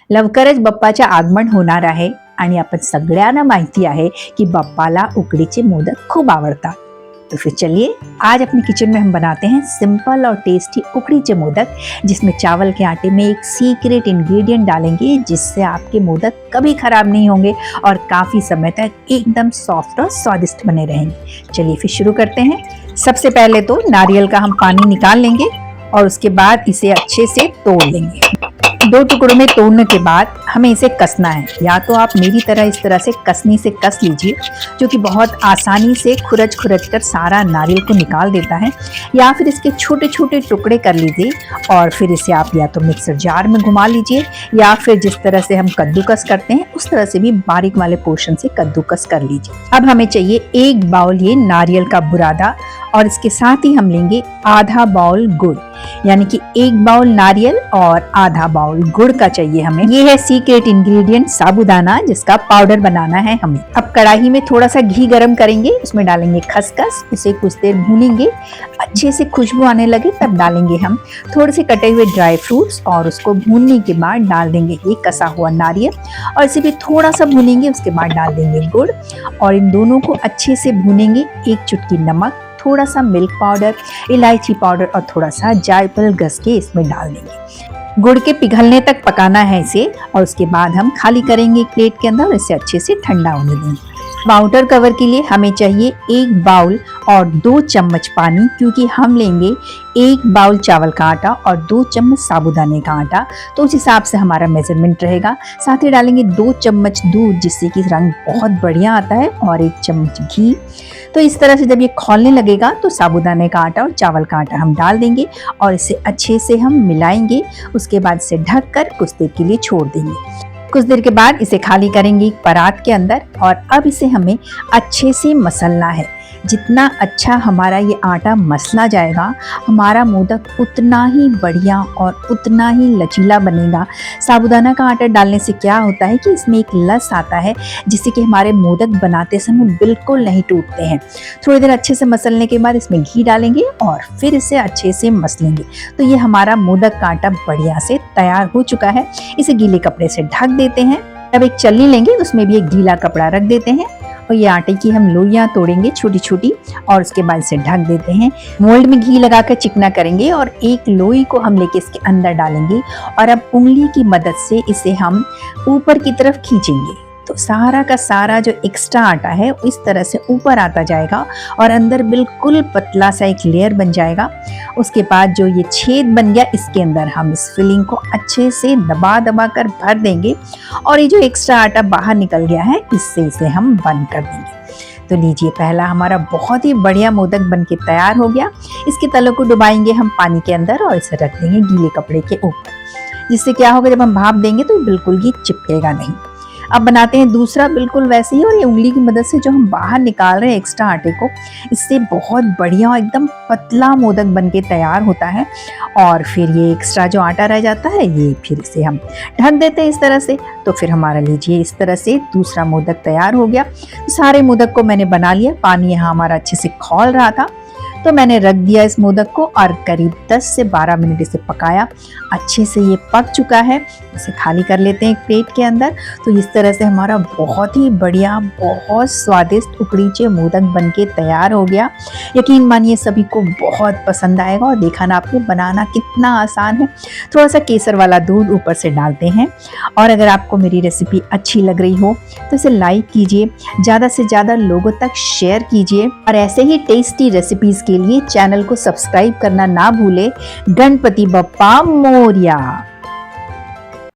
लवकरच बाप्पाचे आगमन होणार आहे आणि आपण सगळ्यांना माहिती आहे कि बाप्पाला उकडीचे मोदक खूब आवडतात। तो फिर चलिए आज अपने किचन में हम बनाते हैं सिंपल और टेस्टी उकडीचे मोदक, जिसमें चावल के आटे में एक सीक्रेट इंग्रेडिएंट डालेंगे जिससे आपके मोदक कभी खराब नहीं होंगे और काफ़ी समय तक एकदम सॉफ्ट और स्वादिष्ट बने रहेंगे। चलिए फिर शुरू करते हैं। सबसे पहले तो नारियल का हम पानी निकाल लेंगे और उसके बाद इसे अच्छे से तोड़ लेंगे। 2 टुकड़ों में तोड़ने के बाद हमें इसे कसना है, या तो आप मेरी तरह इस तरह से कसनी से कस लीजिए जो कि बहुत आसानी से खुरच कर सारा नारियल को निकाल देता है, या फिर इसके छोटे छोटे टुकड़े कर लीजिए और फिर इसे आप या तो मिक्सर जार में घुमा लीजिए या फिर जिस तरह से हम कद्दूकस करते हैं उस तरह से भी बारीक वाले पोर्शन से कद्दूकस कर लीजिए। अब हमें चाहिए 1 बाउल ये नारियल का बुरादा और इसके साथ ही हम लेंगे आधा बाउल गुड़, यानी कि 1 बाउल नारियल और आधा बाउल गुड़ का चाहिए हमें। ये है सीक्रेट इंग्रेडिएंट साबूदाना, जिसका पाउडर बनाना है हमें। अब कढ़ाई में थोड़ा सा घी गरम करेंगे, उसमें डालेंगे खसखस, इसे कुछ देर भूनेंगे, अच्छे से खुशबू आने लगे तब डालेंगे हम थोड़े से कटे हुए ड्राई फ्रूट्स और उसको भूनने के बाद डाल देंगे ये कसा हुआ नारियल और इसे भी थोड़ा सा भूनेंगे। उसके बाद डाल देंगे गुड़ और इन दोनों को अच्छे से भूनेंगे। 1 चुटकी नमक, थोड़ा सा मिल्क पाउडर, इलायची पाउडर और थोड़ा सा जायफल घस के इसमें डाल देंगे। गुड़ के पिघलने तक पकाना है इसे और उसके बाद हम खाली करेंगे एक प्लेट के अंदर और इसे अच्छे से ठंडा होने देंगे। आउटर कवर के लिए हमें चाहिए 1 बाउल और 2 चम्मच पानी, क्योंकि हम लेंगे 1 बाउल चावल का आटा और 2 चम्मच साबूदाने का आटा, तो उस हिसाब से हमारा मेजरमेंट रहेगा। साथ ही डालेंगे 2 चम्मच दूध, जिससे कि रंग बहुत बढ़िया आता है, और 1 चम्मच घी। तो इस तरह से जब ये खौलने लगेगा तो साबूदाने का आटा और चावल का आटा हम डाल देंगे और इसे अच्छे से हम मिलाएंगे। उसके बाद इसे ढक कर कुछ देर के लिए छोड़ देंगे। कुछ देर के बाद इसे खाली करेंगे एक परात के अंदर और अब इसे हमें अच्छे से मसलना है। जितना अच्छा हमारा ये आटा मसला जाएगा, हमारा मोदक उतना ही बढ़िया और उतना ही लचीला बनेगा। साबूदाना का आटा डालने से क्या होता है कि इसमें एक लस आता है, जिससे कि हमारे मोदक बनाते समय बिल्कुल नहीं टूटते हैं। थोड़ी देर अच्छे से मसलने के बाद इसमें घी डालेंगे और फिर इसे अच्छे से मसलेंगे। तो ये हमारा मोदक का आटा बढ़िया से तैयार हो चुका है। इसे गीले कपड़े से ढक देते हैं। अब एक छलनी लेंगे, उसमें भी एक गीला कपड़ा रख देते हैं और ये आटे की हम लोइयां तोड़ेंगे छोटी छोटी और उसके बाद इसे ढक देते हैं। मोल्ड में घी लगाकर चिकना करेंगे और एक लोई को हम लेके इसके अंदर डालेंगे और अब उंगली की मदद से इसे हम ऊपर की तरफ खींचेंगे। तो सारा का सारा जो एक्स्ट्रा आटा है इस तरह से ऊपर आता जाएगा और अंदर बिल्कुल पतला सा एक लेयर बन जाएगा। उसके बाद जो ये छेद बन गया, इसके अंदर हम इस फिलिंग को अच्छे से दबा दबा कर भर देंगे और ये जो एक्स्ट्रा आटा बाहर निकल गया है इससे इसे हम बंद कर देंगे। तो लीजिए, पहला हमारा बहुत ही बढ़िया मोदक बनके तैयार हो गया। इसके तलों को डुबाएंगे हम पानी के अंदर और इसे रख देंगे गीले कपड़े के ऊपर, जिससे क्या होगा, जब हम भाप देंगे तो बिल्कुल ही चिपकेगा नहीं। अब बनाते हैं दूसरा बिल्कुल वैसे ही, और ये उंगली की मदद से जो हम बाहर निकाल रहे हैं एक्स्ट्रा आटे को, इससे बहुत बढ़िया एकदम पतला मोदक बनके तैयार होता है। और फिर ये एक्स्ट्रा जो आटा रह जाता है ये फिर से हम ढक देते हैं इस तरह से। तो फिर हमारा लीजिए इस तरह से दूसरा मोदक तैयार हो गया। तो सारे मोदक को मैंने बना लिया। पानी यहाँ हमारा अच्छे से खौल रहा था तो मैंने रख दिया इस मोदक को और करीब 10 से 12 मिनट इसे पकाया। अच्छे से ये पक चुका है। इसे खाली कर लेते हैं एक प्लेट के अंदर। तो इस तरह से हमारा बहुत ही बढ़िया, बहुत स्वादिष्ट उकडीचे मोदक बनके तैयार हो गया। यकीन मानिए सभी को बहुत पसंद आएगा। और देखा ना आपने, बनाना कितना आसान है। थोड़ा सा केसर वाला दूध ऊपर से डालते हैं। और अगर आपको मेरी रेसिपी अच्छी लग रही हो तो इसे लाइक कीजिए, ज़्यादा से ज़्यादा लोगों तक शेयर कीजिए और ऐसे ही टेस्टी रेसिपीज़ के लिए चैनल को सब्सक्राइब करना ना भूले। गणपति बप्पा मोरया।